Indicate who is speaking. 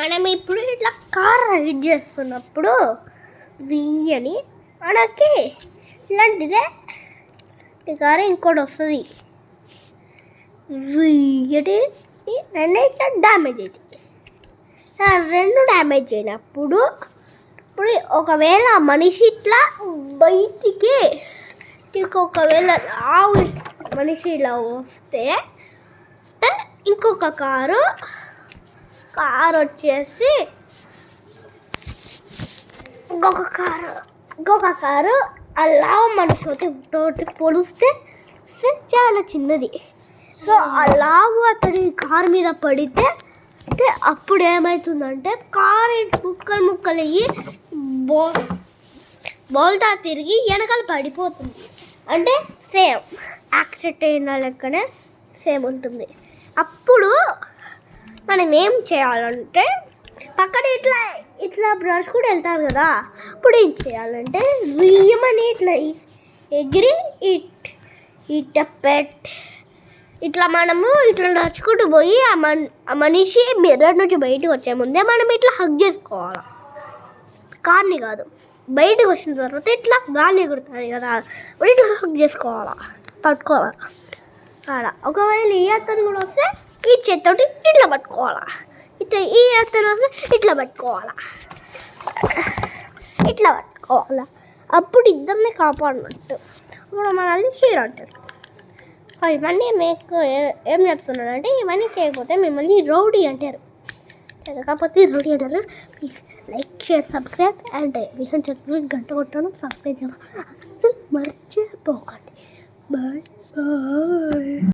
Speaker 1: మనం ఇప్పుడు ఇట్లా కార్ రైడ్ చేస్తున్నప్పుడు దియ్యని మనకి ఇలాంటిదే కారు ఇంకోటి వస్తుంది. దియ్యటి రెండు ఇట్లా డ్యామేజ్ అవుతుంది. రెండు డ్యామేజ్ అయినప్పుడు ఇప్పుడు ఒకవేళ మనిషి ఇట్లా బయటికి ఒకవేళ మనిషి ఇలా వస్తే ఇంకొక కారు వచ్చేసి ఇంకొక కారు అలా మనిషి తోటి పోలిస్తే చాలా చిన్నది. సో అలా అతడి కారు మీద పడితే అప్పుడు ఏమవుతుందంటే కారు ముక్కలు అయ్యి బోల్తా తిరిగి వెనకాల పడిపోతుంది. అంటే సేమ్ యాక్సిడెంట్ అయిన లెక్కనే సేమ్ ఉంటుంది. అప్పుడు మనం ఏం చేయాలంటే పక్కన ఇట్లా బ్రష్ కూడా వెళ్తారు కదా, అప్పుడు ఏం చేయాలంటే రియమని ఇట్లా ఎగిరి ఇట్లా మనము ఇట్లా నడుచుకుంటూ పోయి ఆ మనిషి మిర్రర్ నుంచి బయటకు వచ్చే ముందే మనం ఇట్లా హగ్ చేసుకోవాలి. కార్ని కాదు, బయటకు వచ్చిన తర్వాత ఇట్లా గాలి ఎగురుతుంది కదా, అప్పుడు ఇట్లా హగ్ చేసుకోవాలా, పట్టుకోవాలి. అలా ఒకవేళ ఈ అతను కూడా వస్తే ఈ చేతితోటి ఇట్లా పట్టుకోవాలా, ఈ అతను వస్తే ఇట్లా పట్టుకోవాలా. అప్పుడు ఇద్దరిని కాపాడినట్టు. ఇప్పుడు మనల్ని హీరో అంటారు. ఇవన్నీ మీకు ఏం చెప్తున్నానంటే ఇవన్నీ చేయకపోతే మిమ్మల్ని రౌడీ అంటారు. కాకపోతే రౌడీ అంటారు. Please like, share, subscribe and Vihan చెప్పి గంట కొట్టాను. సబ్స్క్రైబ్ చేయాలి అస్సలు మర్చిపోకండి. Bye bye.